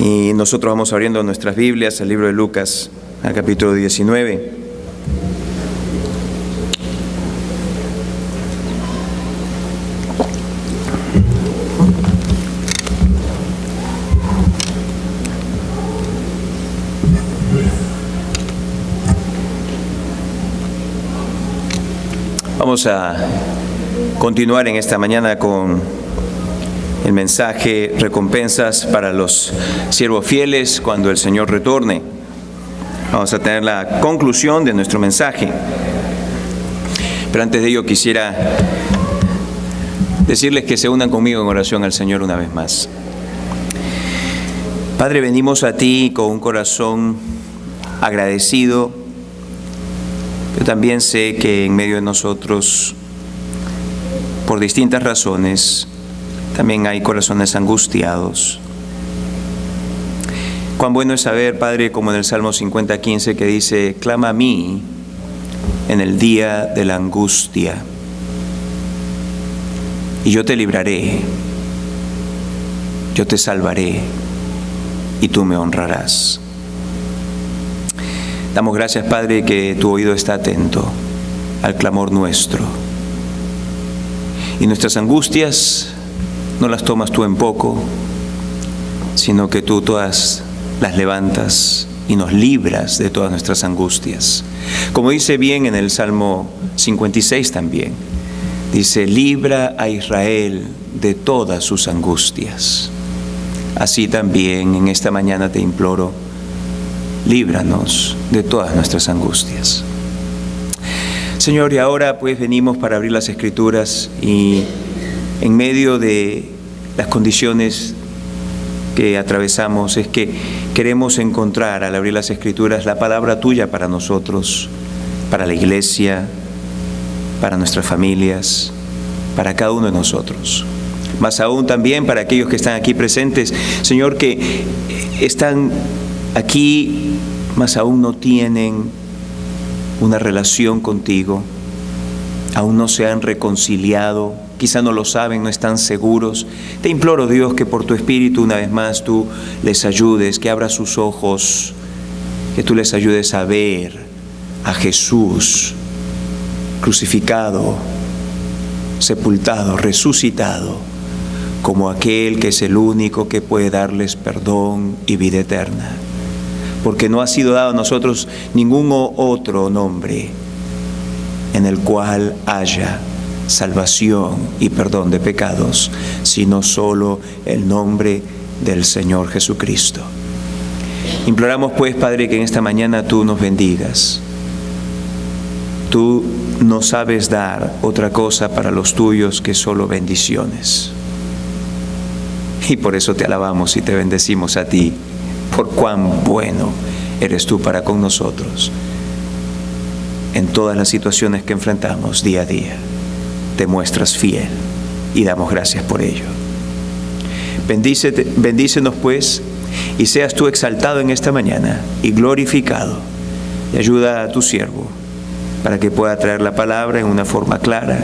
Y nosotros vamos abriendo nuestras Biblias al libro de Lucas, al capítulo 19. Vamos a continuar en esta mañana con el mensaje recompensas para los siervos fieles cuando el Señor retorne. Vamos a tener la conclusión de nuestro mensaje. Pero antes de ello quisiera decirles que se unan conmigo en oración al Señor una vez más. Padre, venimos a ti con un corazón agradecido. Yo también sé que en medio de nosotros, por distintas razones, también hay corazones angustiados. Cuán bueno es saber, Padre, como en el Salmo 50:15 que dice: clama a mí en el día de la angustia, y yo te libraré, yo te salvaré, y tú me honrarás. Damos gracias, Padre, que tu oído está atento al clamor nuestro, y nuestras angustias no las tomas tú en poco, sino que tú todas las levantas y nos libras de todas nuestras angustias. Como dice bien en el Salmo 56 también, dice: libra a Israel de todas sus angustias. Así también en esta mañana te imploro, líbranos de todas nuestras angustias. Señor, y ahora pues venimos para abrir las Escrituras, y en medio de las condiciones que atravesamos es que queremos encontrar al abrir las Escrituras la palabra tuya para nosotros, para la iglesia, para nuestras familias, para cada uno de nosotros. Más aún también para aquellos que están aquí presentes, Señor, que están aquí, más aún no tienen una relación contigo, aún no se han reconciliado, quizá no lo saben, no están seguros. Te imploro, Dios, que por tu Espíritu una vez más tú les ayudes, que abras sus ojos, que tú les ayudes a ver a Jesús crucificado, sepultado, resucitado, como aquel que es el único que puede darles perdón y vida eterna. Porque no ha sido dado a nosotros ningún otro nombre en el cual haya salvación y perdón de pecados, sino solo el nombre del Señor Jesucristo. Imploramos pues, Padre, que en esta mañana tú nos bendigas. Tú no sabes dar otra cosa para los tuyos que solo bendiciones. Y por eso te alabamos y te bendecimos a ti, por cuán bueno eres tú para con nosotros en todas las situaciones que enfrentamos día a día. Te muestras fiel y damos gracias por ello. Bendícenos pues, y seas tú exaltado en esta mañana y glorificado, y ayuda a tu siervo para que pueda traer la palabra en una forma clara,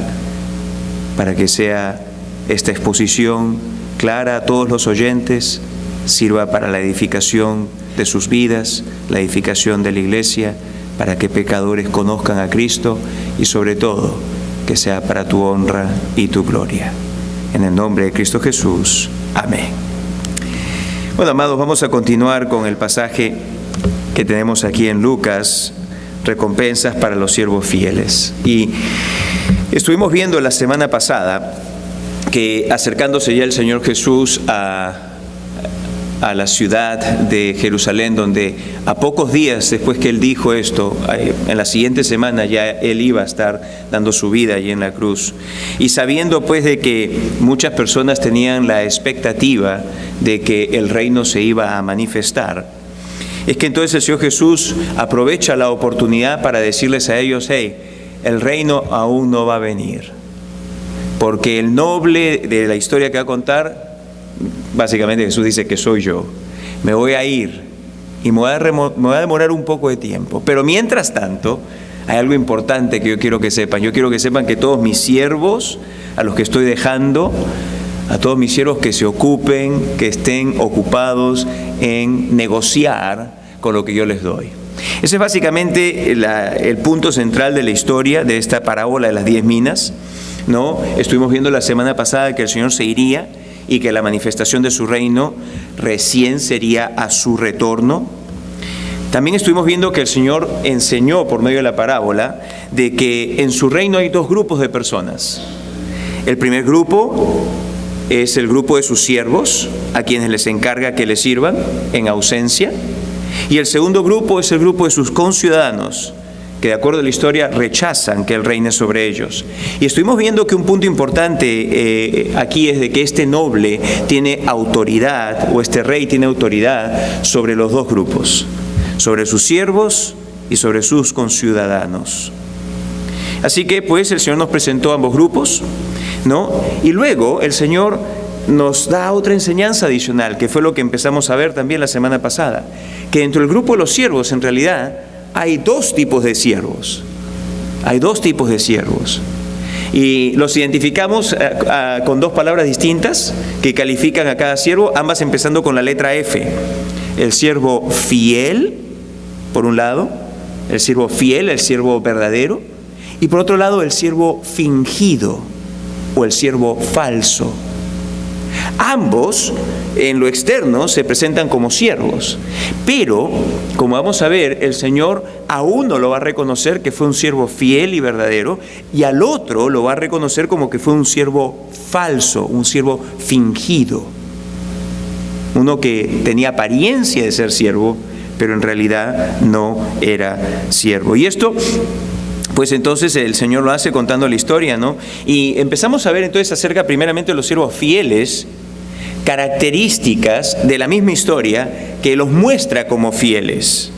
para que sea esta exposición clara a todos los oyentes, sirva para la edificación de sus vidas, la edificación de la iglesia, para que pecadores conozcan a Cristo, y sobre todo que sea para tu honra y tu gloria. En el nombre de Cristo Jesús. Amén. Bueno, amados, vamos a continuar con el pasaje que tenemos aquí en Lucas, recompensas para los siervos fieles. Y estuvimos viendo la semana pasada que acercándose ya el Señor Jesús a la ciudad de Jerusalén, donde a pocos días después que Él dijo esto, en la siguiente semana ya Él iba a estar dando su vida allí en la cruz. Y sabiendo pues de que muchas personas tenían la expectativa de que el reino se iba a manifestar, es que entonces el Señor Jesús aprovecha la oportunidad para decirles a ellos: hey, el reino aún no va a venir. Porque el noble de la historia que va a contar, básicamente Jesús dice que soy yo. Me voy a ir y me voy a demorar un poco de tiempo. Pero mientras tanto, hay algo importante que yo quiero que sepan. Yo quiero que sepan que todos mis siervos, a los que estoy dejando, a todos mis siervos que se ocupen, que estén ocupados en negociar con lo que yo les doy. Ese es básicamente el punto central de la historia de esta parábola de las 10 minas, ¿no? Estuvimos viendo la semana pasada que el Señor se iría y que la manifestación de su reino recién sería a su retorno. También estuvimos viendo que el Señor enseñó por medio de la parábola de que en su reino hay dos grupos de personas. El primer grupo es el grupo de sus siervos, a quienes les encarga que les sirvan en ausencia. Y el segundo grupo es el grupo de sus conciudadanos, que de acuerdo a la historia rechazan que Él reine sobre ellos. Y estuvimos viendo que un punto importante aquí es de que este noble tiene autoridad, o este rey tiene autoridad sobre los dos grupos, sobre sus siervos y sobre sus conciudadanos. Así que pues el Señor nos presentó ambos grupos, ¿no? Y luego el Señor nos da otra enseñanza adicional, que fue lo que empezamos a ver también la semana pasada, que dentro del grupo de los siervos en realidad hay dos tipos de siervos. Hay dos tipos de siervos. Y los identificamos con dos palabras distintas que califican a cada siervo, ambas empezando con la letra F. El siervo fiel, por un lado, el siervo fiel, el siervo verdadero, y por otro lado el siervo fingido o el siervo falso. Ambos, en lo externo, se presentan como siervos, pero, como vamos a ver, el Señor a uno lo va a reconocer que fue un siervo fiel y verdadero, y al otro lo va a reconocer como que fue un siervo falso, un siervo fingido. Uno que tenía apariencia de ser siervo, pero en realidad no era siervo. Y esto, pues entonces el Señor lo hace contando la historia, ¿no? Y empezamos a ver entonces acerca primeramente de los siervos fieles, características de la misma historia que los muestra como fieles.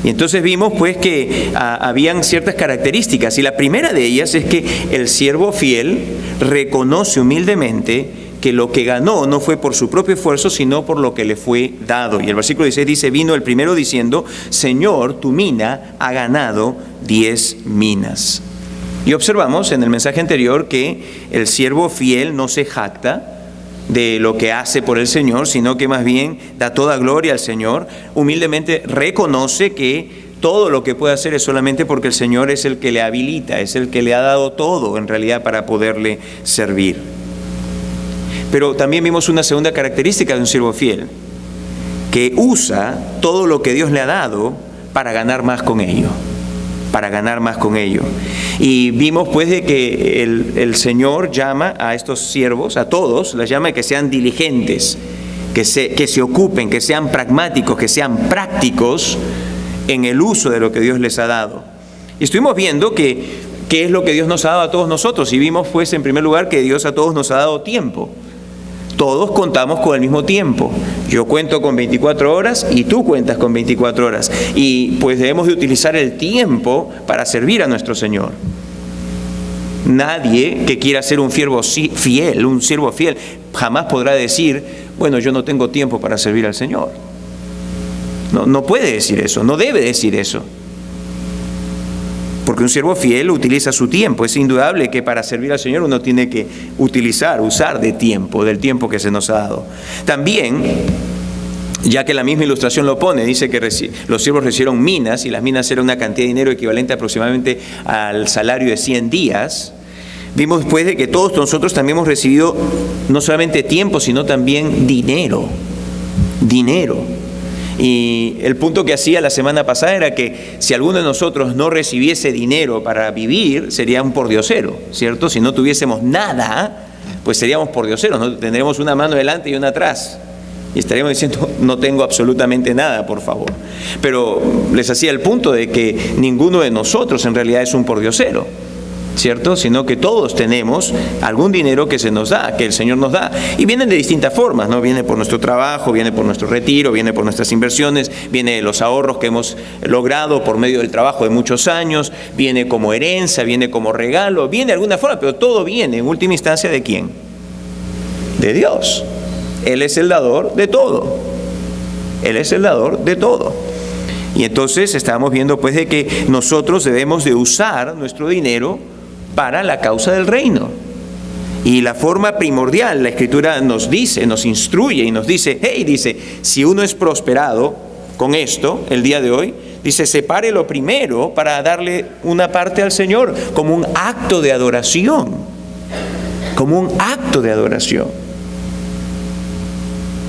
Y entonces vimos pues que habían ciertas características, y la primera de ellas es que el siervo fiel reconoce humildemente que lo que ganó no fue por su propio esfuerzo, sino por lo que le fue dado. Y el versículo 16 dice: vino el primero diciendo: Señor, tu mina ha ganado 10 minas. Y observamos en el mensaje anterior que el siervo fiel no se jacta de lo que hace por el Señor, sino que más bien da toda gloria al Señor. Humildemente reconoce que todo lo que puede hacer es solamente porque el Señor es el que le habilita, es el que le ha dado todo en realidad para poderle servir. Pero también vimos una segunda característica de un siervo fiel, que usa todo lo que Dios le ha dado para ganar más con ello. Para ganar más con ello. Y vimos pues de que el Señor llama a estos siervos, a todos, les llama a que sean diligentes, que se ocupen, que sean pragmáticos, que sean prácticos en el uso de lo que Dios les ha dado. Y estuvimos viendo qué es lo que Dios nos ha dado a todos nosotros, y vimos pues en primer lugar que Dios a todos nos ha dado tiempo. Todos contamos con el mismo tiempo. Yo cuento con 24 horas y tú cuentas con 24 horas. Y pues debemos de utilizar el tiempo para servir a nuestro Señor. Nadie que quiera ser un siervo fiel, jamás podrá decir: bueno, yo no tengo tiempo para servir al Señor. No puede decir eso, no debe decir eso. Porque un siervo fiel utiliza su tiempo. Es indudable que para servir al Señor uno tiene que usar del tiempo que se nos ha dado. También, ya que la misma ilustración lo pone, dice que los siervos recibieron minas, y las minas eran una cantidad de dinero equivalente aproximadamente al salario de 100 días. Vimos después de que todos nosotros también hemos recibido no solamente tiempo, sino también dinero. Y el punto que hacía la semana pasada era que si alguno de nosotros no recibiese dinero para vivir, sería un pordiosero, ¿cierto? Si no tuviésemos nada, pues seríamos pordioseros, ¿no? Tendríamos una mano delante y una atrás. Y estaríamos diciendo: no tengo absolutamente nada, por favor. Pero les hacía el punto de que ninguno de nosotros en realidad es un pordiosero, ¿cierto? Sino que todos tenemos algún dinero que se nos da, que el Señor nos da. Y vienen de distintas formas, ¿no? Viene por nuestro trabajo, viene por nuestro retiro, viene por nuestras inversiones, viene de los ahorros que hemos logrado por medio del trabajo de muchos años, viene como herencia, viene como regalo, viene de alguna forma, pero todo viene en última instancia ¿de quién? De Dios. Él es el dador de todo. Él es el dador de todo. Y entonces estábamos viendo pues de que nosotros debemos de usar nuestro dinero para la causa del reino. Y la forma primordial, la Escritura nos dice, nos instruye y nos dice, hey, dice, si uno es prosperado con esto, el día de hoy, dice, separe lo primero para darle una parte al Señor, como un acto de adoración, como un acto de adoración.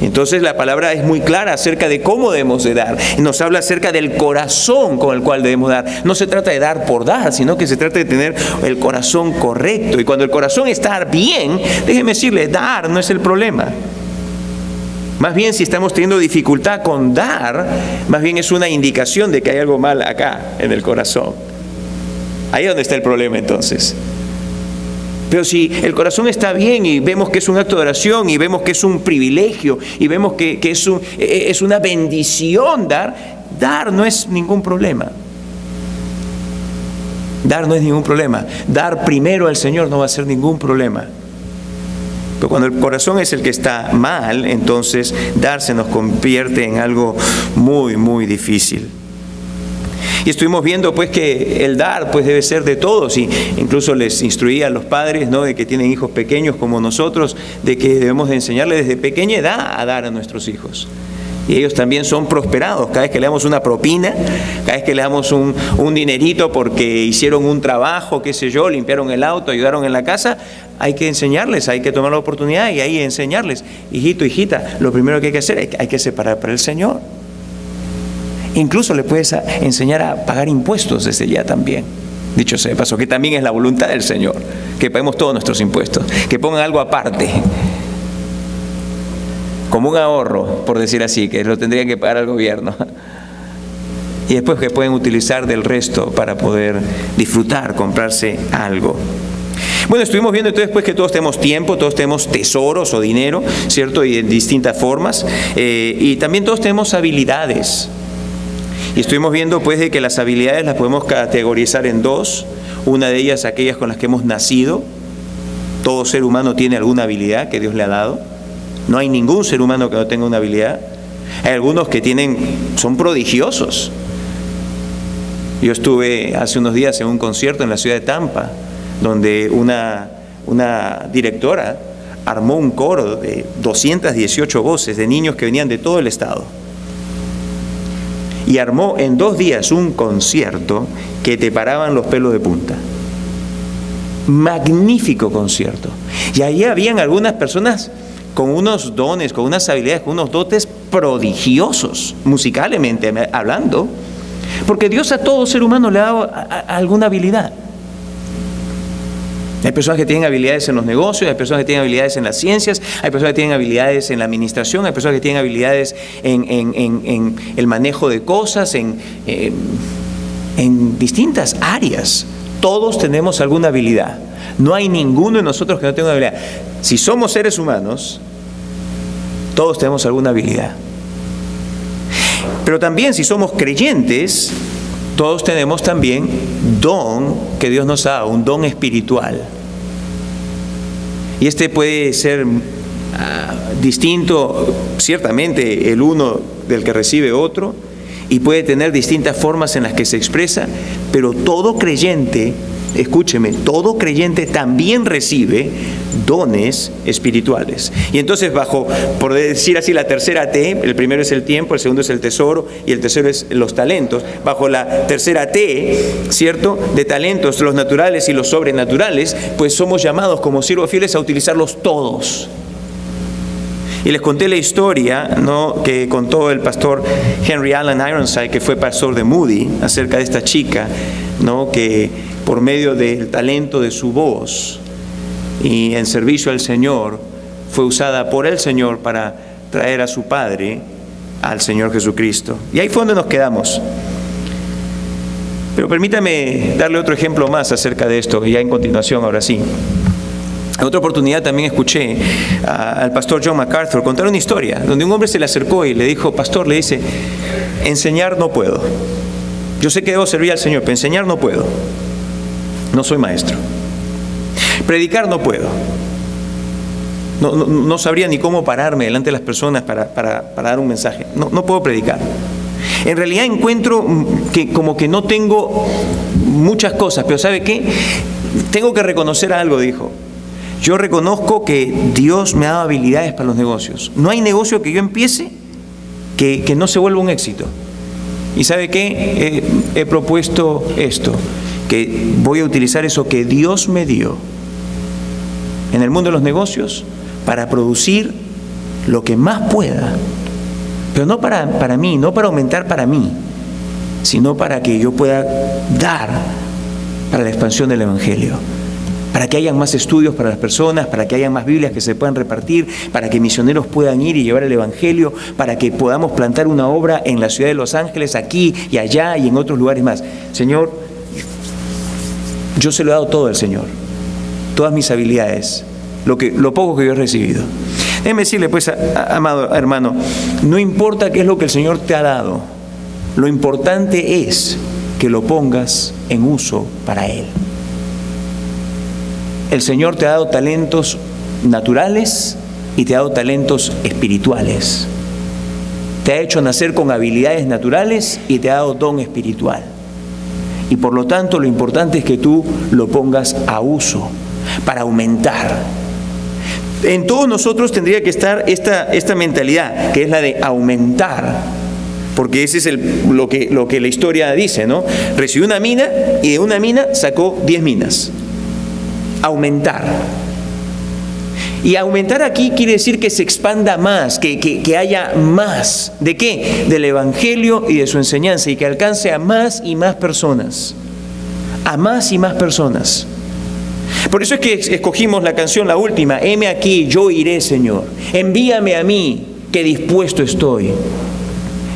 Entonces la palabra es muy clara acerca de cómo debemos de dar. Nos habla acerca del corazón con el cual debemos dar. No se trata de dar por dar, sino que se trata de tener el corazón correcto. Y cuando el corazón está bien, déjeme decirle, dar no es el problema. Más bien, si estamos teniendo dificultad con dar, más bien es una indicación de que hay algo mal acá en el corazón. Ahí es donde está el problema entonces. Pero si el corazón está bien y vemos que es un acto de oración y vemos que es un privilegio y vemos que es una bendición dar no es ningún problema. Dar no es ningún problema. Dar primero al Señor no va a ser ningún problema. Pero cuando el corazón es el que está mal, entonces dar se nos convierte en algo muy, muy difícil. Y estuvimos viendo pues que el dar pues debe ser de todos, y incluso les instruía a los padres, ¿no?, de que tienen hijos pequeños como nosotros, de que debemos de enseñarles desde pequeña edad a dar a nuestros hijos. Y ellos también son prosperados. Cada vez que le damos una propina, cada vez que le damos un dinerito porque hicieron un trabajo, qué sé yo, limpiaron el auto, ayudaron en la casa, hay que enseñarles, hay que tomar la oportunidad y ahí enseñarles. Hijito, hijita, lo primero que hay que hacer es hay que separar para el Señor. Incluso le puedes enseñar a pagar impuestos desde ya también. Dicho sea de paso, que también es la voluntad del Señor, que paguemos todos nuestros impuestos, que pongan algo aparte, como un ahorro, por decir así, que lo tendrían que pagar al gobierno. Y después que pueden utilizar del resto para poder disfrutar, comprarse algo. Bueno, estuvimos viendo entonces pues que todos tenemos tiempo, todos tenemos tesoros o dinero, ¿cierto? Y en distintas formas. Y también todos tenemos habilidades. Y estuvimos viendo pues de que las habilidades las podemos categorizar en dos. Una de ellas, aquellas con las que hemos nacido. Todo ser humano tiene alguna habilidad que Dios le ha dado. No hay ningún ser humano que no tenga una habilidad. Hay algunos que son prodigiosos. Yo estuve hace unos días en un concierto en la ciudad de Tampa, donde una directora armó un coro de 218 voces de niños que venían de todo el estado. Y armó en 2 días un concierto que te paraban los pelos de punta. Magnífico concierto. Y ahí habían algunas personas con unos dones, con unas habilidades, con unos dotes prodigiosos, musicalmente hablando, porque Dios a todo ser humano le ha dado alguna habilidad. Hay personas que tienen habilidades en los negocios, hay personas que tienen habilidades en las ciencias, hay personas que tienen habilidades en la administración, hay personas que tienen habilidades en el manejo de cosas, en distintas áreas. Todos tenemos alguna habilidad. No hay ninguno de nosotros que no tenga una habilidad. Si somos seres humanos, todos tenemos alguna habilidad. Pero también si somos creyentes, todos tenemos también don que Dios nos da, un don espiritual. Y este puede ser distinto, ciertamente, el uno del que recibe otro, y puede tener distintas formas en las que se expresa, pero todo creyente, escúcheme, todo creyente también recibe dones espirituales. Y entonces por decir así, la tercera T, el primero es el tiempo, el segundo es el tesoro y el tercero es los talentos. Bajo la tercera T, ¿cierto?, de talentos, los naturales y los sobrenaturales, pues somos llamados como siervos fieles a utilizarlos todos. Y les conté la historia, ¿no?, que contó el pastor Henry Allen Ironside, que fue pastor de Moody, acerca de esta chica, ¿no?, que por medio del talento de su voz y en servicio al Señor, fue usada por el Señor para traer a su padre al Señor Jesucristo. Y ahí fue donde nos quedamos. Pero permítame darle otro ejemplo más acerca de esto, ya en continuación, ahora sí. En otra oportunidad también escuché al pastor John MacArthur contar una historia donde un hombre se le acercó y le dijo: pastor, le dice, enseñar no puedo. Yo sé que debo servir al Señor, pero enseñar no puedo. No soy maestro. Predicar no puedo. No sabría ni cómo pararme delante de las personas para dar un mensaje. No puedo predicar. En realidad encuentro que como que no tengo muchas cosas, pero ¿sabe qué? Tengo que reconocer algo, dijo. Yo reconozco que Dios me ha dado habilidades para los negocios. No hay negocio que yo empiece que no se vuelva un éxito. ¿Y sabe qué? He propuesto esto, que voy a utilizar eso que Dios me dio en el mundo de los negocios para producir lo que más pueda, pero no para mí, no para aumentar para mí, sino para que yo pueda dar para la expansión del Evangelio, para que hayan más estudios para las personas, para que hayan más Biblias que se puedan repartir, para que misioneros puedan ir y llevar el Evangelio, para que podamos plantar una obra en la ciudad de Los Ángeles, aquí y allá y en otros lugares más. Señor, yo se lo he dado todo al Señor, todas mis habilidades, lo poco que yo he recibido. Déjeme decirle pues, amado hermano, no importa qué es lo que el Señor te ha dado, lo importante es que lo pongas en uso para Él. El Señor te ha dado talentos naturales y te ha dado talentos espirituales. Te ha hecho nacer con habilidades naturales y te ha dado don espiritual. Y por lo tanto, lo importante es que tú lo pongas a uso para aumentar. En todos nosotros tendría que estar esta mentalidad, que es la de aumentar. Porque ese es lo que la historia dice, ¿no? Recibió una mina y de una mina sacó 10 minas. Aumentar. Y aumentar aquí quiere decir que se expanda más, que haya más. ¿De qué? Del Evangelio y de su enseñanza, y que alcance a más y más personas. A más y más personas. Por eso es que escogimos la canción, la última, heme aquí, yo iré, Señor. Envíame a mí, que dispuesto estoy.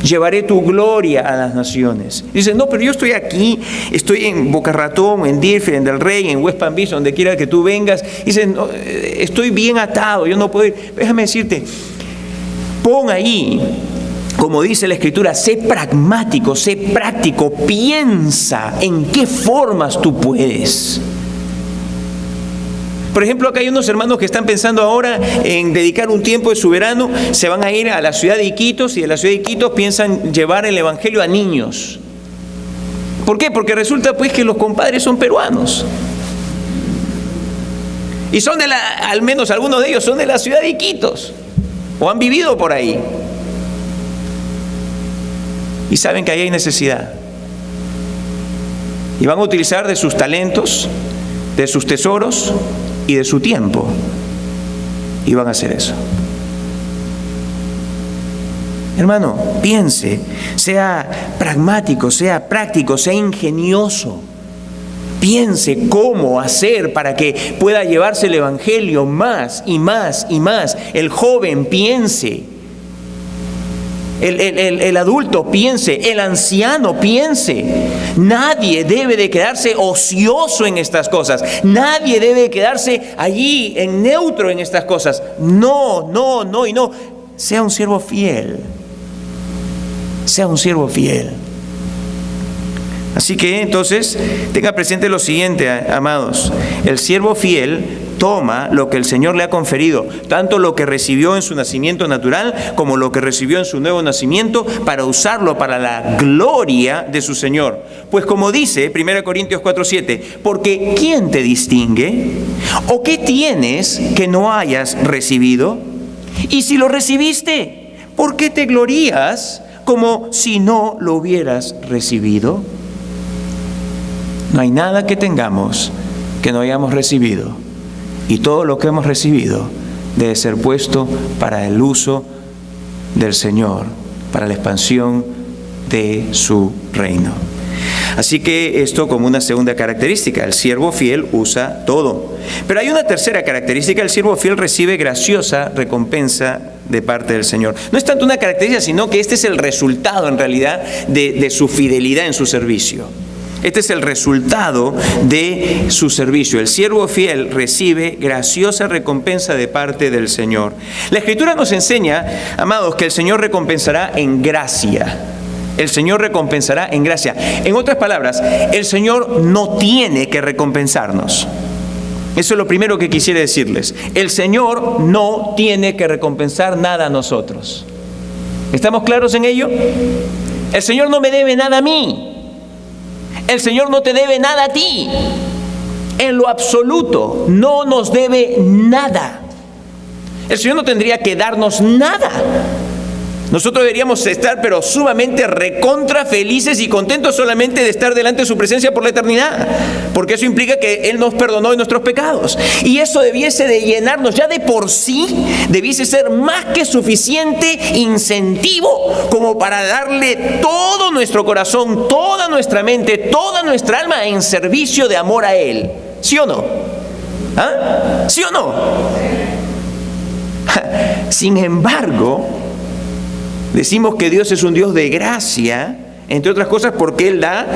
Llevaré tu gloria a las naciones. Dicen, no, pero yo estoy aquí, estoy en Boca Ratón, en Deerfield, en Del Rey, en West Palm Beach, donde quiera que tú vengas. Dicen, no, estoy bien atado, yo no puedo ir. Déjame decirte, pon ahí, como dice la Escritura, sé pragmático, sé práctico, piensa en qué formas tú puedes. Por ejemplo, acá hay unos hermanos que están pensando ahora en dedicar un tiempo de su verano, se van a ir a la ciudad de Iquitos y de la ciudad de Iquitos piensan llevar el Evangelio a niños. ¿Por qué? Porque resulta pues que los compadres son peruanos. Y son al menos algunos de ellos son de la ciudad de Iquitos o han vivido por ahí. Y saben que ahí hay necesidad. Y van a utilizar de sus talentos, de sus tesoros y de su tiempo, y van a hacer eso. Hermano, piense, sea pragmático, sea práctico, sea ingenioso. Piense cómo hacer para que pueda llevarse el Evangelio más y más y más. El joven piense, el adulto piense, el anciano piense. Nadie debe de quedarse ocioso en estas cosas. Nadie debe de quedarse allí en neutro en estas cosas. No, no, no y no. Sea un siervo fiel. Sea un siervo fiel. Así que entonces tenga presente lo siguiente, amados. El siervo fiel toma lo que el Señor le ha conferido, tanto lo que recibió en su nacimiento natural como lo que recibió en su nuevo nacimiento, para usarlo para la gloria de su Señor. Pues como dice 1 Corintios 4:7, porque ¿quién te distingue? ¿O qué tienes que no hayas recibido? Y si lo recibiste, ¿por qué te glorías como si no lo hubieras recibido? No hay nada que tengamos que no hayamos recibido. Y todo lo que hemos recibido debe ser puesto para el uso del Señor, para la expansión de su reino. Así que esto como una segunda característica, el siervo fiel usa todo. Pero hay una tercera característica, el siervo fiel recibe graciosa recompensa de parte del Señor. No es tanto una característica, sino que este es el resultado en realidad de su fidelidad en su servicio. Este es el resultado de su servicio. El siervo fiel recibe graciosa recompensa de parte del Señor. La Escritura nos enseña, amados, que el Señor recompensará en gracia. El Señor recompensará en gracia. En otras palabras, el Señor no tiene que recompensarnos. Eso es lo primero que quisiera decirles. El Señor no tiene que recompensar nada a nosotros. ¿Estamos claros en ello? El Señor no me debe nada a mí. El Señor no te debe nada a ti. en lo absoluto, no nos debe nada. El Señor no tendría que darnos nada. Nosotros deberíamos estar pero sumamente recontra felices y contentos solamente de estar delante de su presencia por la eternidad, porque eso implica que Él nos perdonó de nuestros pecados, y eso debiese de llenarnos, ya de por sí debiese ser más que suficiente incentivo como para darle todo nuestro corazón, toda nuestra mente, toda nuestra alma en servicio de amor a Él. ¿Sí o no? ¿Ah? ¿Sí o no? Sin embargo, decimos que Dios es un Dios de gracia, entre otras cosas porque Él da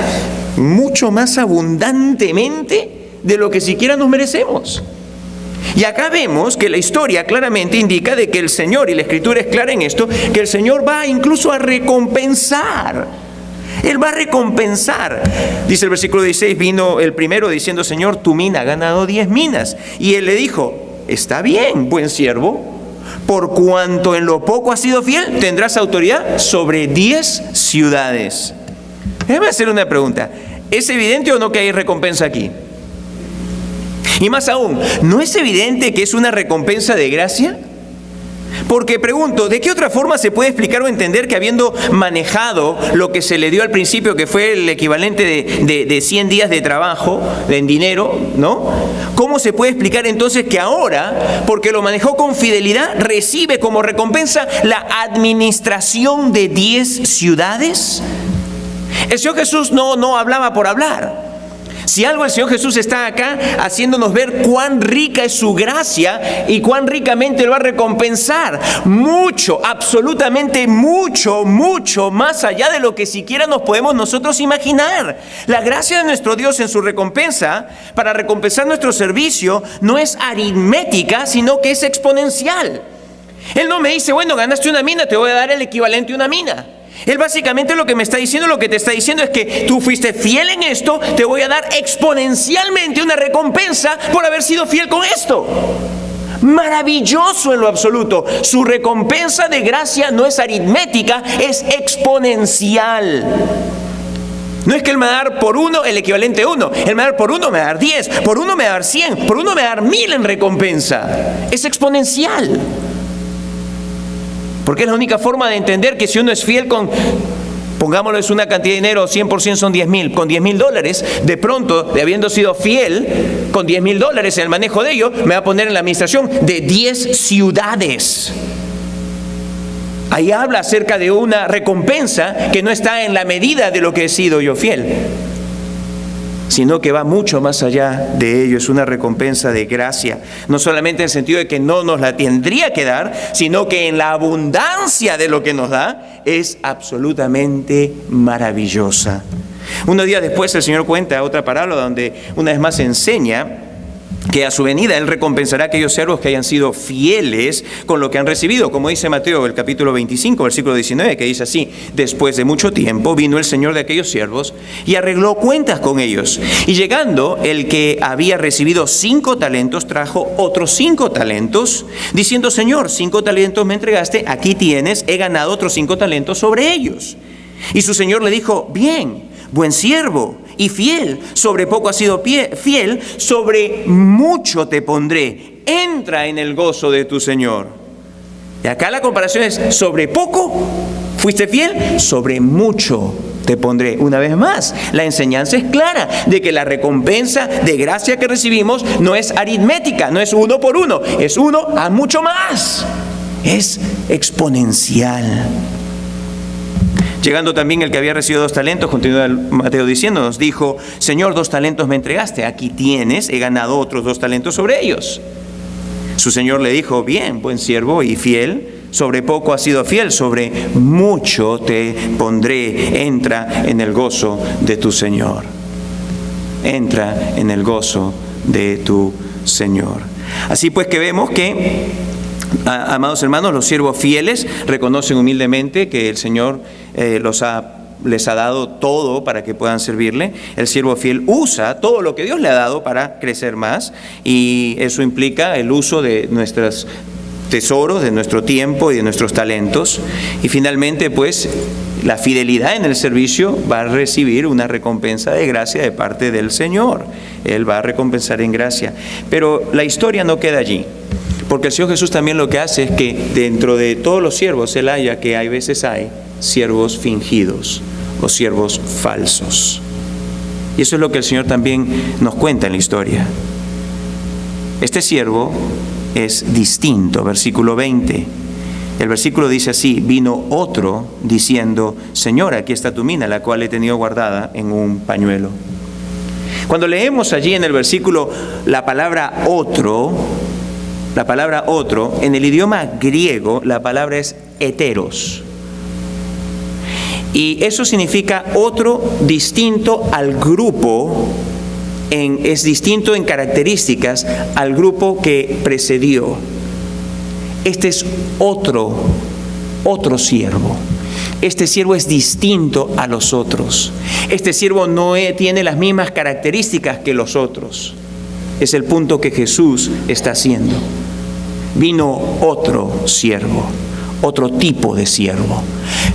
mucho más abundantemente de lo que siquiera nos merecemos. Y acá vemos que la historia claramente indica de que el Señor, y la Escritura es clara en esto, que el Señor va incluso a recompensar. Él va a recompensar. Dice el versículo 16, vino el primero diciendo: Señor, tu mina ha ganado 10 minas. Y Él le dijo: está bien, buen siervo. Por cuanto en lo poco has sido fiel, tendrás autoridad sobre 10 ciudades. Déjame hacer una pregunta. ¿Es evidente o no que hay recompensa aquí? Y más aún, ¿no es evidente que es una recompensa de gracia? Porque pregunto, ¿de qué otra forma se puede explicar o entender que habiendo manejado lo que se le dio al principio, que fue el equivalente de 100 días de trabajo en dinero, ¿no? ¿Cómo se puede explicar entonces que ahora, porque lo manejó con fidelidad, recibe como recompensa la administración de 10 ciudades? El Señor Jesús no hablaba por hablar. Si algo, el Señor Jesús está acá haciéndonos ver cuán rica es su gracia y cuán ricamente lo va a recompensar. Mucho, absolutamente mucho, mucho más allá de lo que siquiera nos podemos nosotros imaginar. La gracia de nuestro Dios en su recompensa, para recompensar nuestro servicio, no es aritmética, sino que es exponencial. Él no me dice: bueno, ganaste una mina, te voy a dar el equivalente a una mina. Él básicamente lo que me está diciendo, lo que te está diciendo es que tú fuiste fiel en esto, te voy a dar exponencialmente una recompensa por haber sido fiel con esto. Maravilloso en lo absoluto. Su recompensa de gracia no es aritmética, es exponencial. No es que Él me va a dar por uno el equivalente a uno. Él me va a dar por uno, me va a dar 10, por uno me va a dar 100, por uno me va a dar 1000 en recompensa. Es exponencial. Porque es la única forma de entender que si uno es fiel con, pongámoslo, es una cantidad de dinero, 100% son 10,000, con $10,000, de pronto, de habiendo sido fiel, con $10,000 en el manejo de ello, me va a poner en la administración de 10 ciudades. Ahí habla acerca de una recompensa que no está en la medida de lo que he sido yo fiel, sino que va mucho más allá de ello. Es una recompensa de gracia, no solamente en el sentido de que no nos la tendría que dar, sino que en la abundancia de lo que nos da es absolutamente maravillosa. Unos días después el Señor cuenta otra parábola donde una vez más enseña que a su venida Él recompensará a aquellos siervos que hayan sido fieles con lo que han recibido, como dice Mateo, el capítulo 25, versículo 19, que dice así: después de mucho tiempo vino el Señor de aquellos siervos y arregló cuentas con ellos. Y llegando el que había recibido 5 talentos, trajo otros 5 talentos, diciendo: Señor, 5 talentos me entregaste, aquí tienes, he ganado otros 5 talentos sobre ellos. Y su Señor le dijo: bien, buen siervo y fiel, sobre poco has sido fiel, sobre mucho te pondré, entra en el gozo de tu Señor. Y acá la comparación es: sobre poco fuiste fiel, sobre mucho te pondré. Una vez más, la enseñanza es clara de que la recompensa de gracia que recibimos no es aritmética, no es uno por uno, es uno a mucho más, es exponencial. Llegando también el que había recibido 2 talentos, continúa Mateo diciéndonos, dijo: Señor, 2 talentos me entregaste, aquí tienes, he ganado otros 2 talentos sobre ellos. Su Señor le dijo: bien, buen siervo y fiel, sobre poco has sido fiel, sobre mucho te pondré, entra en el gozo de tu Señor. Entra en el gozo de tu Señor. Así pues que vemos que, amados hermanos, los siervos fieles reconocen humildemente que el Señor les ha dado todo para que puedan servirle. El siervo fiel usa todo lo que Dios le ha dado para crecer más, y eso implica el uso de nuestras tesoros de nuestro tiempo y de nuestros talentos. Y finalmente, pues, la fidelidad en el servicio va a recibir una recompensa de gracia de parte del Señor. Él va a recompensar en gracia. Pero la historia no queda allí, porque el Señor Jesús también lo que hace es que dentro de todos los siervos Él haya que hay veces hay siervos fingidos o siervos falsos. Y eso es lo que el Señor también nos cuenta en la historia. Este siervo es distinto. Versículo 20. El versículo dice así: vino otro diciendo: Señor, aquí está tu mina, la cual he tenido guardada en un pañuelo. Cuando leemos allí en el versículo la palabra otro, en el idioma griego la palabra es heteros. Y eso significa otro distinto al grupo, es distinto en características al grupo que precedió. Este es otro siervo. Este siervo es distinto a los otros. Este siervo no tiene las mismas características que los otros. Es el punto que Jesús está haciendo. Vino otro siervo, otro tipo de siervo.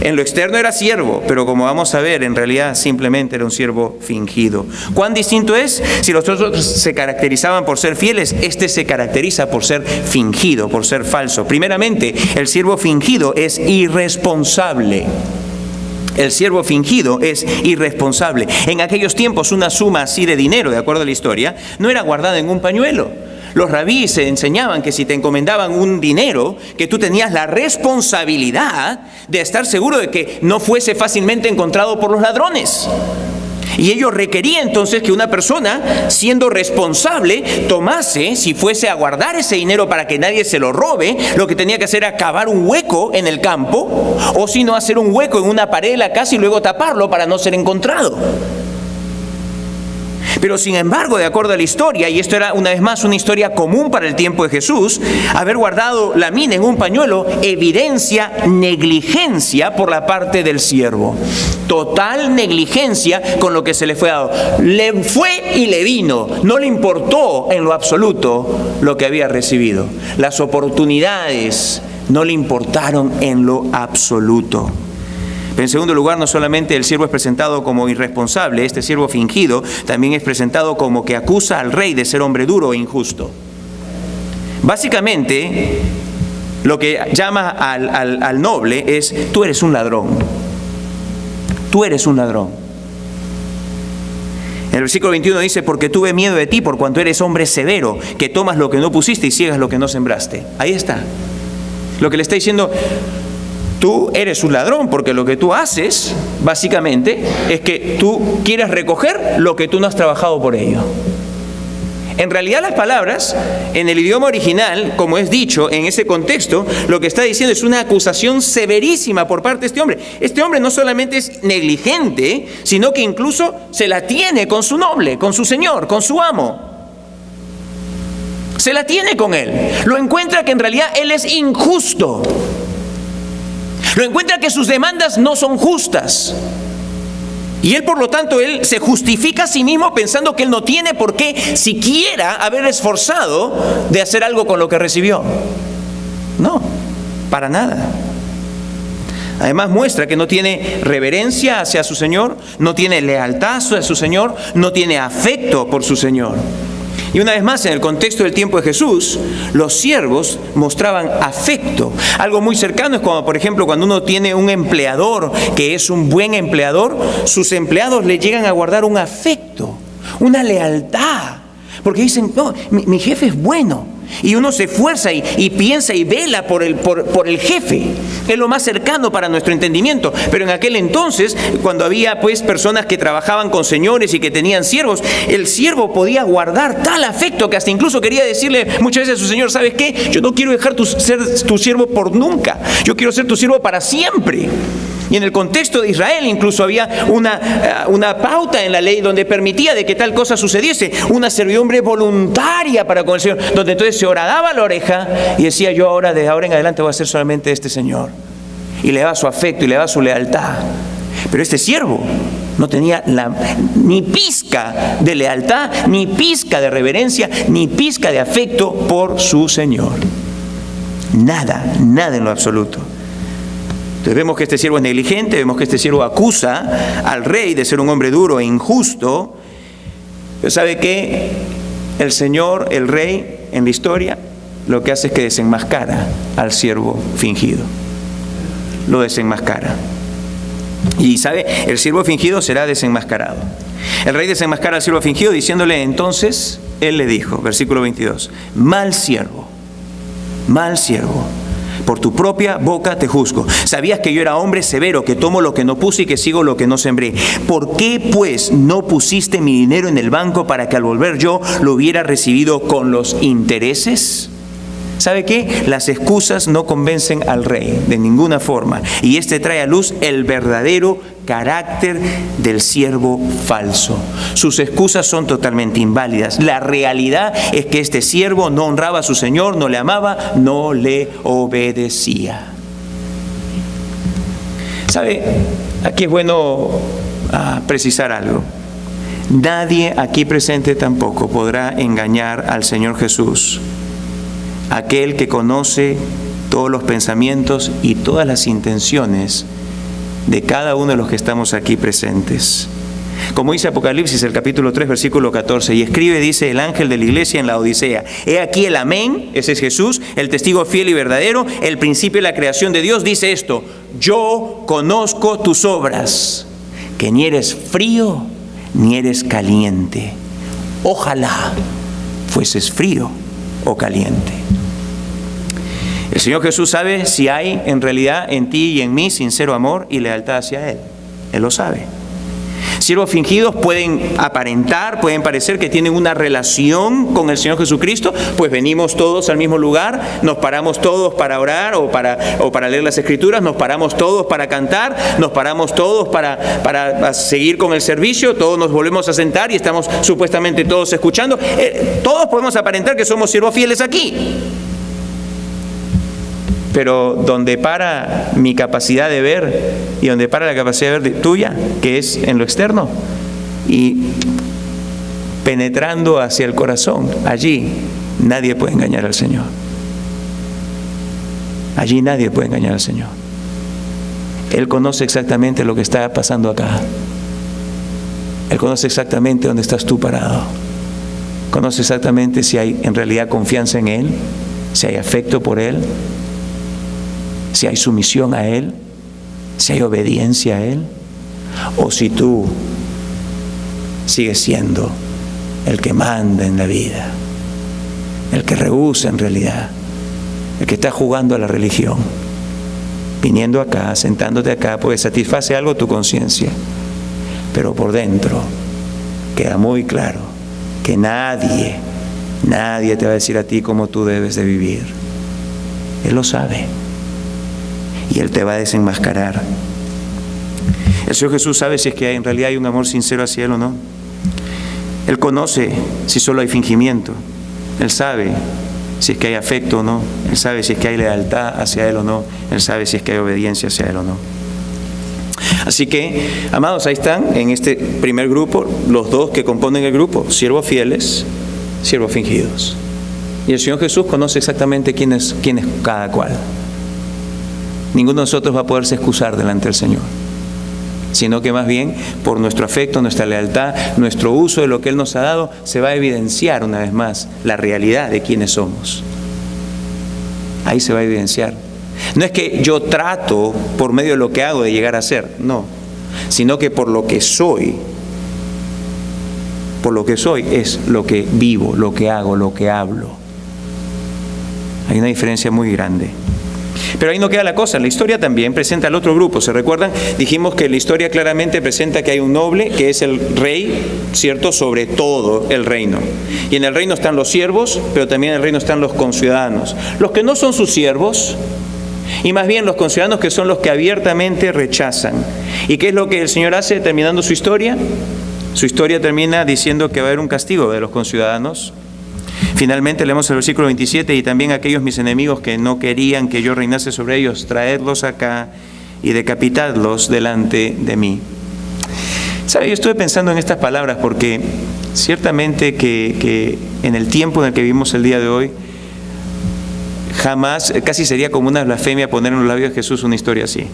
En lo externo era siervo, pero como vamos a ver, en realidad simplemente era un siervo fingido. ¿Cuán distinto es? Si los otros se caracterizaban por ser fieles, este se caracteriza por ser fingido, por ser falso. Primeramente, el siervo fingido es irresponsable. El siervo fingido es irresponsable. En aquellos tiempos, una suma así de dinero, de acuerdo a la historia, no era guardada en un pañuelo. Los rabíes se enseñaban que si te encomendaban un dinero, que tú tenías la responsabilidad de estar seguro de que no fuese fácilmente encontrado por los ladrones. Y ello requería entonces que una persona, siendo responsable, tomase, si fuese a guardar ese dinero para que nadie se lo robe, lo que tenía que hacer era cavar un hueco en el campo, o si no, hacer un hueco en una pared de la casa y luego taparlo para no ser encontrado. Pero sin embargo, de acuerdo a la historia, y esto era una vez más una historia común para el tiempo de Jesús, haber guardado la mina en un pañuelo evidencia negligencia por la parte del siervo. Total negligencia con lo que se le fue dado. Le fue y le vino. No le importó en lo absoluto lo que había recibido. Las oportunidades no le importaron en lo absoluto. En segundo lugar, no solamente el siervo es presentado como irresponsable, este siervo fingido también es presentado como que acusa al rey de ser hombre duro e injusto. Básicamente, lo que llama al noble es: tú eres un ladrón. Tú eres un ladrón. En el versículo 21 dice: porque tuve miedo de ti, por cuanto eres hombre severo, que tomas lo que no pusiste y ciegas lo que no sembraste. Ahí está. Lo que le está diciendo: tú eres un ladrón, porque lo que tú haces, básicamente, es que tú quieres recoger lo que tú no has trabajado por ello. En realidad las palabras, en el idioma original, como es dicho en ese contexto, lo que está diciendo es una acusación severísima por parte de este hombre. Este hombre no solamente es negligente, sino que incluso se la tiene con su noble, con su señor, con su amo. Se la tiene con él. Lo encuentra que en realidad él es injusto. Lo encuentra que sus demandas no son justas. Y él, por lo tanto, él se justifica a sí mismo pensando que él no tiene por qué siquiera haber esforzado de hacer algo con lo que recibió. No, para nada. Además muestra que no tiene reverencia hacia su Señor, no tiene lealtad hacia su Señor, no tiene afecto por su Señor. Y una vez más, en el contexto del tiempo de Jesús, los siervos mostraban afecto. Algo muy cercano es como, por ejemplo, cuando uno tiene un empleador que es un buen empleador, sus empleados le llegan a guardar un afecto, una lealtad. Porque dicen: no, mi jefe es bueno. Y uno se esfuerza y piensa y vela por el jefe. Es lo más cercano para nuestro entendimiento. Pero en aquel entonces, cuando había pues personas que trabajaban con señores y que tenían siervos, el siervo podía guardar tal afecto que hasta incluso quería decirle muchas veces a su señor: ¿sabes qué? Yo no quiero dejar ser tu siervo por nunca. Yo quiero ser tu siervo para siempre. Y en el contexto de Israel incluso había una pauta en la ley donde permitía de que tal cosa sucediese, una servidumbre voluntaria para con el Señor, donde entonces se horadaba la oreja y decía: yo ahora, de ahora en adelante voy a ser solamente este Señor. Y le daba su afecto y le daba su lealtad. Pero este siervo no tenía ni pizca de lealtad, ni pizca de reverencia, ni pizca de afecto por su Señor. Nada, nada en lo absoluto. Entonces vemos que este siervo es negligente, vemos que este siervo acusa al rey de ser un hombre duro e injusto. Pero ¿sabe qué? El Señor, el rey, en la historia, lo que hace es que desenmascara al siervo fingido. Lo desenmascara. Y ¿sabe? El siervo fingido será desenmascarado. El rey desenmascara al siervo fingido diciéndole, entonces, él le dijo, versículo 22, mal siervo, por tu propia boca te juzgo. Sabías que yo era hombre severo, que tomo lo que no puse y que sigo lo que no sembré. ¿Por qué, pues, no pusiste mi dinero en el banco para que al volver yo lo hubiera recibido con los intereses? ¿Sabe qué? Las excusas no convencen al rey de ninguna forma. Y este trae a luz el verdadero carácter del siervo falso. Sus excusas son totalmente inválidas. La realidad es que este siervo no honraba a su señor, no le amaba, no le obedecía. ¿Sabe? Aquí es bueno precisar algo. Nadie aquí presente tampoco podrá engañar al Señor Jesús. Aquel que conoce todos los pensamientos y todas las intenciones de cada uno de los que estamos aquí presentes. Como dice Apocalipsis, el capítulo 3, versículo 14, y escribe, dice el ángel de la iglesia en la Odisea, he aquí el amén, ese es Jesús, el testigo fiel y verdadero, el principio de la creación de Dios, dice esto, yo conozco tus obras, que ni eres frío ni eres caliente. Ojalá fueses frío o caliente. El Señor Jesús sabe si hay en realidad en ti y en mí sincero amor y lealtad hacia Él. Él lo sabe. Siervos fingidos pueden aparentar, pueden parecer que tienen una relación con el Señor Jesucristo, pues venimos todos al mismo lugar, nos paramos todos para orar o para leer las Escrituras, nos paramos todos para cantar, nos paramos todos para seguir con el servicio, todos nos volvemos a sentar y estamos supuestamente todos escuchando. Todos podemos aparentar que somos siervos fieles aquí. Pero donde para mi capacidad de ver y donde para la capacidad de ver tuya, que es en lo externo, y penetrando hacia el corazón, allí nadie puede engañar al Señor. Allí nadie puede engañar al Señor. Él conoce exactamente lo que está pasando acá. Él conoce exactamente dónde estás tú parado. Conoce exactamente si hay en realidad confianza en Él, si hay afecto por Él, si hay sumisión a Él, si hay obediencia a Él, o si tú sigues siendo el que manda en la vida, el que rehúsa en realidad, el que está jugando a la religión, viniendo acá, sentándote acá, porque satisface algo tu conciencia, pero por dentro queda muy claro que nadie te va a decir a ti cómo tú debes de vivir. Él lo sabe. Y Él te va a desenmascarar. El Señor Jesús sabe si es que en realidad hay un amor sincero hacia Él o no. Él conoce si solo hay fingimiento. Él sabe si es que hay afecto o no. Él sabe si es que hay lealtad hacia Él o no. Él sabe si es que hay obediencia hacia Él o no. Así que, amados, ahí están en este primer grupo los dos que componen el grupo: siervos fieles, siervos fingidos. Y el Señor Jesús conoce exactamente quién es cada cual. Ninguno de nosotros va a poderse excusar delante del Señor, sino que más bien por nuestro afecto, nuestra lealtad, nuestro uso de lo que Él nos ha dado, se va a evidenciar una vez más la realidad de quiénes somos. Ahí se va a evidenciar. No es que yo trato por medio de lo que hago de llegar a ser, no, sino que por lo que soy es lo que vivo, lo que hago, lo que hablo. Hay una diferencia muy grande. Pero ahí no queda la cosa. La historia también presenta al otro grupo. ¿Se recuerdan? Dijimos que la historia claramente presenta que hay un noble que es el rey, ¿cierto?, sobre todo el reino. Y en el reino están los siervos, pero también en el reino están los conciudadanos. Los que no son sus siervos, y más bien los conciudadanos, que son los que abiertamente rechazan. ¿Y qué es lo que el Señor hace terminando su historia? Su historia termina diciendo que va a haber un castigo de los conciudadanos. Finalmente leemos el versículo 27, y también aquellos mis enemigos que no querían que yo reinase sobre ellos, traedlos acá y decapitadlos delante de mí. ¿Sabe? Yo estuve pensando en estas palabras porque ciertamente que en el tiempo en el que vivimos el día de hoy, jamás, casi sería como una blasfemia poner en los labios de Jesús una historia así.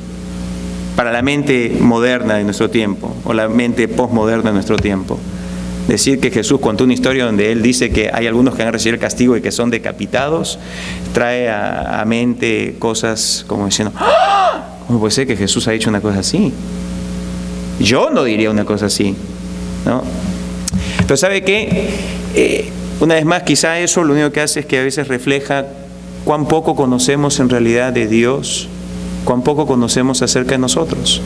Para la mente moderna de nuestro tiempo, o la mente postmoderna de nuestro tiempo. Decir que Jesús contó una historia donde Él dice que hay algunos que han recibido el castigo y que son decapitados, trae a mente cosas como diciendo, ¡ah! ¿Cómo puede ser que Jesús ha dicho una cosa así? Yo no diría una cosa así, ¿no? Pero ¿sabe qué? Una vez más, quizá eso lo único que hace es que a veces refleja cuán poco conocemos en realidad de Dios, cuán poco conocemos acerca de nosotros,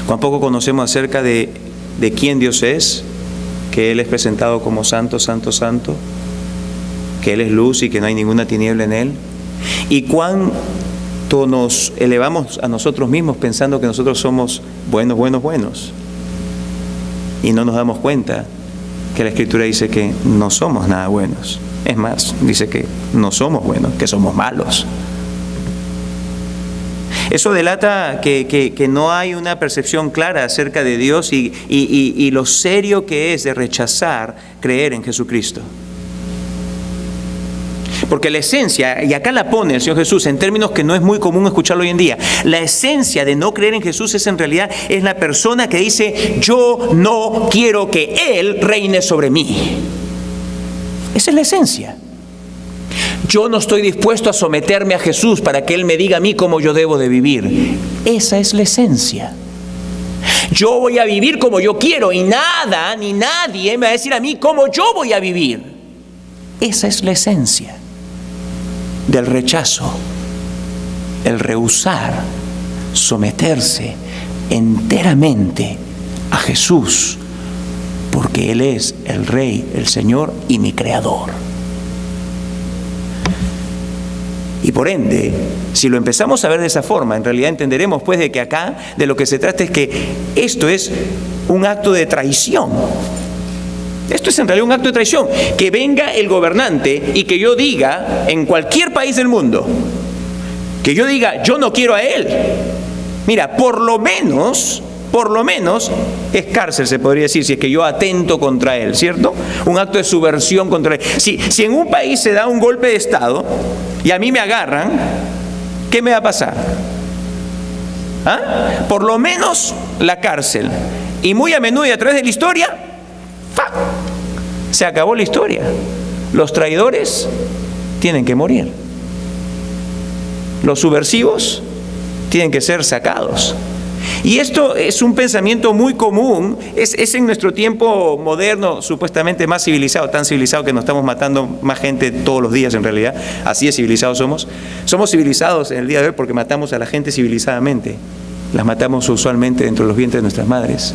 cuán poco conocemos acerca de quién Dios es, que Él es presentado como santo, santo, santo, que Él es luz y que no hay ninguna tiniebla en Él, y cuánto nos elevamos a nosotros mismos pensando que nosotros somos buenos, buenos, buenos, y no nos damos cuenta que la Escritura dice que no somos nada buenos. Es más, dice que no somos buenos, que somos malos. Eso delata que no hay una percepción clara acerca de Dios y lo serio que es de rechazar creer en Jesucristo. Porque la esencia, y acá la pone el Señor Jesús en términos que no es muy común escucharlo hoy en día, la esencia de no creer en Jesús es en realidad es la persona que dice, yo no quiero que Él reine sobre mí. Esa es la esencia. Yo no estoy dispuesto a someterme a Jesús para que Él me diga a mí cómo yo debo de vivir. Esa es la esencia. Yo voy a vivir como yo quiero y nada ni nadie me va a decir a mí cómo yo voy a vivir. Esa es la esencia del rechazo, el rehusar someterse enteramente a Jesús, porque Él es el Rey, el Señor y mi Creador. Y por ende, si lo empezamos a ver de esa forma, en realidad entenderemos pues de que acá de lo que se trata es que esto es un acto de traición. Esto es en realidad un acto de traición. Que venga el gobernante y que yo diga, en cualquier país del mundo, que yo diga, yo no quiero a él. Mira, por lo menos es cárcel, se podría decir, si es que yo atento contra él, ¿cierto? Un acto de subversión contra él. Si en un país se da un golpe de Estado y a mí me agarran, ¿qué me va a pasar? ¿Ah? Por lo menos la cárcel. Y muy a menudo y a través de la historia, ¡fa! Se acabó la historia. Los traidores tienen que morir. Los subversivos tienen que ser sacados. Y esto es un pensamiento muy común, es en nuestro tiempo moderno, supuestamente más civilizado, tan civilizado que nos estamos matando más gente todos los días en realidad, así de civilizados somos. Somos civilizados en el día de hoy porque matamos a la gente civilizadamente, las matamos usualmente dentro de los vientres de nuestras madres,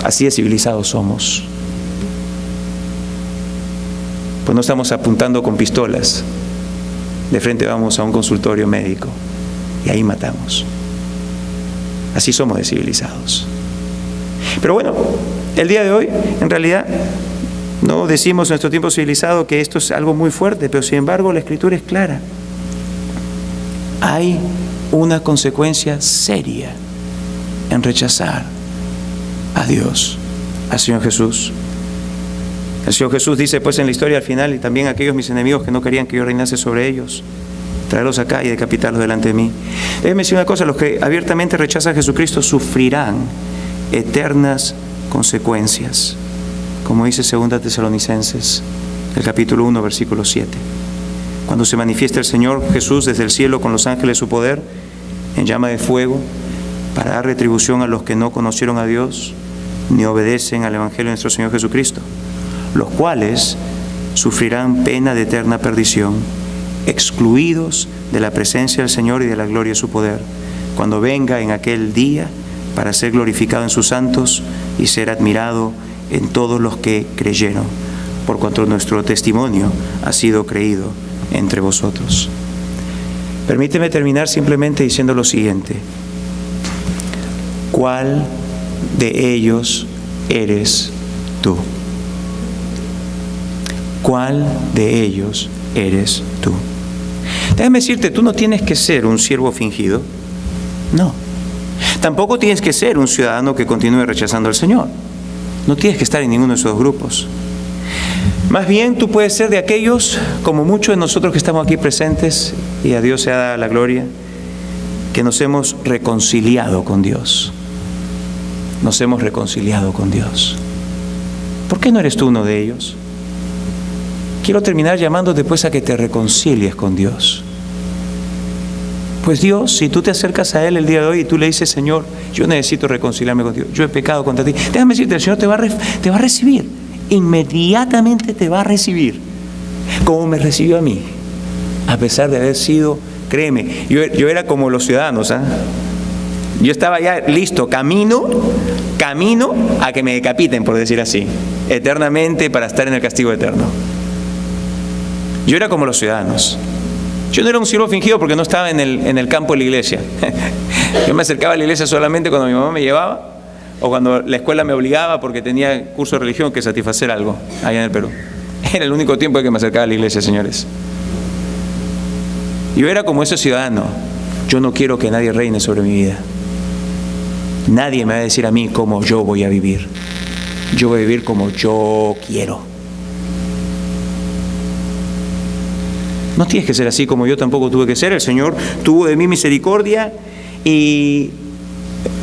así de civilizados somos. Pues no estamos apuntando con pistolas, de frente vamos a un consultorio médico y ahí matamos. Así somos de civilizados. Pero bueno, el día de hoy, en realidad, no decimos en nuestro tiempo civilizado que esto es algo muy fuerte, pero sin embargo la Escritura es clara. Hay una consecuencia seria en rechazar a Dios, al Señor Jesús. El Señor Jesús dice pues en la historia al final, y también aquellos mis enemigos que no querían que yo reinase sobre ellos, traerlos acá y decapitarlos delante de mí. Déjeme decir una cosa, los que abiertamente rechazan a Jesucristo sufrirán eternas consecuencias, como dice 2 Tesalonicenses, el capítulo 1, versículo 7. Cuando se manifiesta el Señor Jesús desde el cielo con los ángeles de su poder, en llama de fuego, para dar retribución a los que no conocieron a Dios, ni obedecen al Evangelio de nuestro Señor Jesucristo, los cuales sufrirán pena de eterna perdición, excluidos de la presencia del Señor y de la gloria de su poder, cuando venga en aquel día para ser glorificado en sus santos y ser admirado en todos los que creyeron, por cuanto nuestro testimonio ha sido creído entre vosotros. Permíteme terminar simplemente diciendo lo siguiente: ¿cuál de ellos eres tú? ¿Cuál de ellos eres tú? Déjame decirte, tú no tienes que ser un siervo fingido. No. Tampoco tienes que ser un ciudadano que continúe rechazando al Señor. No tienes que estar en ninguno de esos dos grupos. Más bien tú puedes ser de aquellos, como muchos de nosotros que estamos aquí presentes, y a Dios sea la gloria, que nos hemos reconciliado con Dios. Nos hemos reconciliado con Dios. ¿Por qué no eres tú uno de ellos? Quiero terminar llamándote pues a que te reconcilies con Dios. Pues Dios, si tú te acercas a Él el día de hoy y tú le dices, Señor, yo necesito reconciliarme con Dios, yo he pecado contra ti, déjame decirte, el Señor te va a recibir, inmediatamente te va a recibir, como me recibió a mí, a pesar de haber sido, créeme, yo era como los ciudadanos, ¿eh? Yo estaba ya listo, camino a que me decapiten, por decir así, eternamente, para estar en el castigo eterno. Yo era como los ciudadanos. Yo no era un siervo fingido porque no estaba en el campo de la iglesia. Yo me acercaba a la iglesia solamente cuando mi mamá me llevaba o cuando la escuela me obligaba porque tenía curso de religión que satisfacer algo allá en el Perú. Era el único tiempo en que me acercaba a la iglesia, señores. Yo era como ese ciudadano. Yo no quiero que nadie reine sobre mi vida. Nadie me va a decir a mí cómo yo voy a vivir. Yo voy a vivir como yo quiero. No tienes que ser así como yo tampoco tuve que ser. El Señor tuvo de mí misericordia y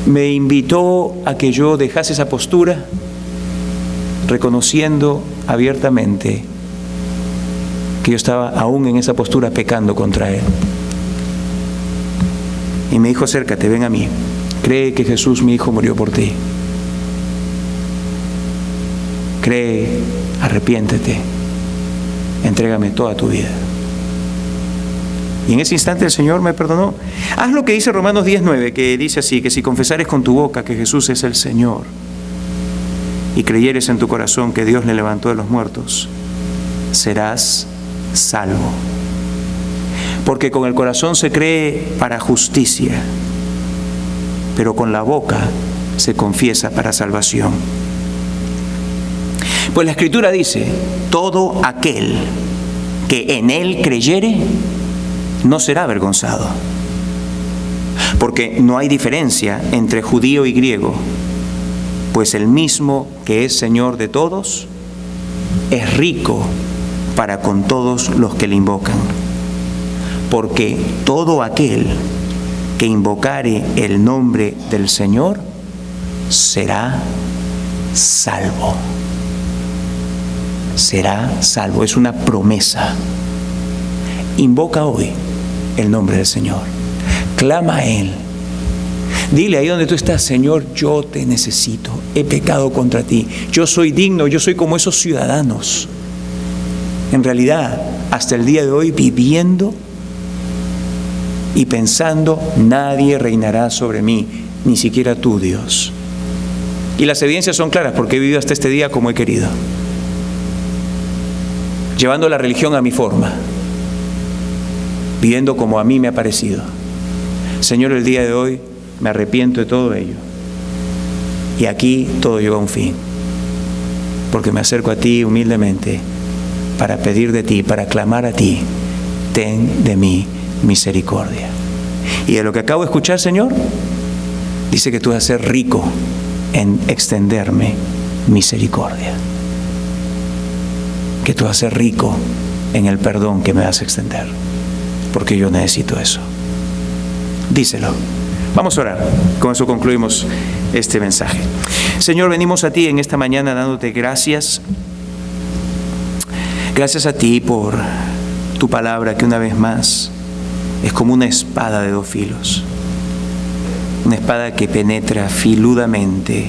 me invitó a que yo dejase esa postura, reconociendo abiertamente que yo estaba aún en esa postura pecando contra Él. Y me dijo, acércate, ven a mí. Cree que Jesús, mi Hijo, murió por ti. Cree, arrepiéntete, entrégame toda tu vida. Y en ese instante el Señor me perdonó. Haz lo que dice Romanos 10:9, que dice así, que si confesares con tu boca que Jesús es el Señor y creyeres en tu corazón que Dios le levantó de los muertos, serás salvo. Porque con el corazón se cree para justicia, pero con la boca se confiesa para salvación. Pues la Escritura dice, todo aquel que en Él creyere no será avergonzado. Porque no hay diferencia entre judío y griego, pues el mismo que es Señor de todos, es rico para con todos los que le invocan. Porque todo aquel que invocare el nombre del Señor será salvo. Será salvo. Es una promesa. Invoca hoy el nombre del Señor. Clama a Él. Dile ahí donde tú estás, Señor, yo te necesito. He pecado contra ti. Yo soy digno, yo soy como esos ciudadanos. En realidad, hasta el día de hoy, viviendo y pensando, nadie reinará sobre mí, ni siquiera tú, Dios. Y las evidencias son claras, porque he vivido hasta este día como he querido, llevando la religión a mi forma, viviendo como a mí me ha parecido. Señor, el día de hoy me arrepiento de todo ello. Y aquí todo llegó a un fin, porque me acerco a ti humildemente para pedir de ti, para clamar a ti, ten de mí misericordia. Y de lo que acabo de escuchar, Señor, dice que tú vas a ser rico en extenderme misericordia. Que tú vas a ser rico en el perdón que me vas a extender, porque yo necesito eso. Díselo. Vamos a orar. Con eso concluimos este mensaje. Señor, venimos a ti en esta mañana dándote gracias. Gracias a ti por tu palabra, que una vez más es como una espada de dos filos. Una espada que penetra filudamente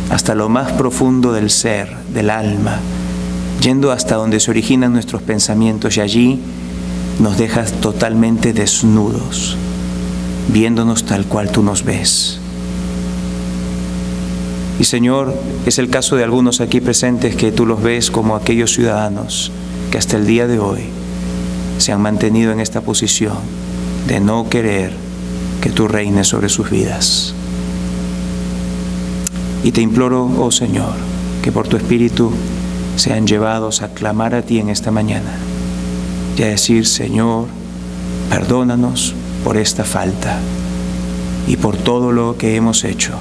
hasta lo más profundo del ser, del alma, yendo hasta donde se originan nuestros pensamientos, y allí nos dejas totalmente desnudos, viéndonos tal cual tú nos ves. Y Señor, es el caso de algunos aquí presentes que tú los ves como aquellos ciudadanos que hasta el día de hoy se han mantenido en esta posición de no querer que tú reines sobre sus vidas. Y te imploro, oh Señor, que por tu Espíritu sean llevados a clamar a ti en esta mañana y a decir, Señor, perdónanos por esta falta y por todo lo que hemos hecho.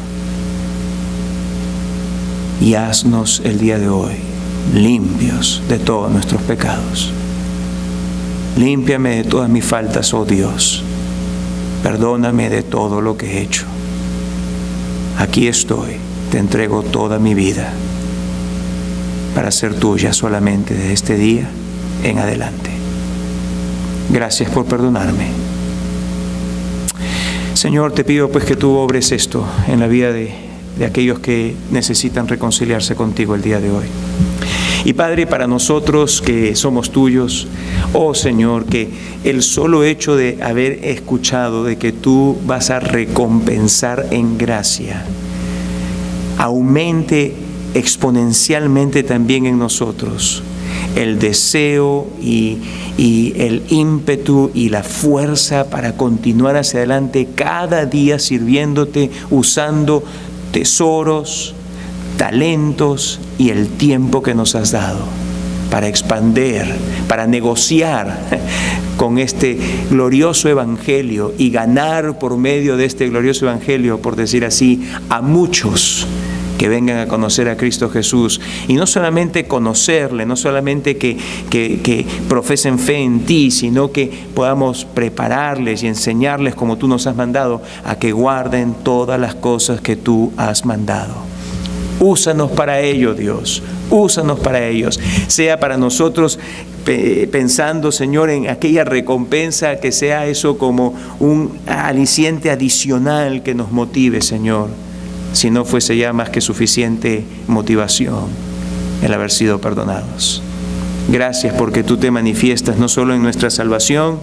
Y haznos el día de hoy limpios de todos nuestros pecados. Límpiame de todas mis faltas, oh Dios. Perdóname de todo lo que he hecho. Aquí estoy, te entrego toda mi vida para ser tuya solamente desde este día en adelante. Gracias por perdonarme. Señor, te pido pues que tú obres esto en la vida de aquellos que necesitan reconciliarse contigo el día de hoy. Y Padre, para nosotros que somos tuyos, oh Señor, que el solo hecho de haber escuchado de que tú vas a recompensar en gracia, aumente exponencialmente también en nosotros el deseo y el ímpetu y la fuerza para continuar hacia adelante cada día sirviéndote, usando tesoros, talentos y el tiempo que nos has dado para expandir, para negociar con este glorioso evangelio y ganar por medio de este glorioso evangelio, por decir así, a muchos que vengan a conocer a Cristo Jesús. Y no solamente conocerle, no solamente que profesen fe en ti, sino que podamos prepararles y enseñarles como tú nos has mandado a que guarden todas las cosas que tú has mandado. Úsanos para ello, Dios. Úsanos para ellos. Sea para nosotros pensando, Señor, en aquella recompensa, que sea eso como un aliciente adicional que nos motive, Señor. Si no fuese ya más que suficiente motivación el haber sido perdonados. Gracias porque tú te manifiestas no solo en nuestra salvación,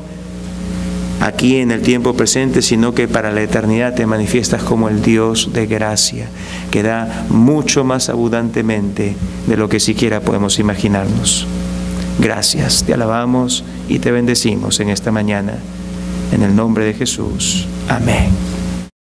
aquí en el tiempo presente, sino que para la eternidad te manifiestas como el Dios de gracia, que da mucho más abundantemente de lo que siquiera podemos imaginarnos. Gracias, te alabamos y te bendecimos en esta mañana. En el nombre de Jesús. Amén.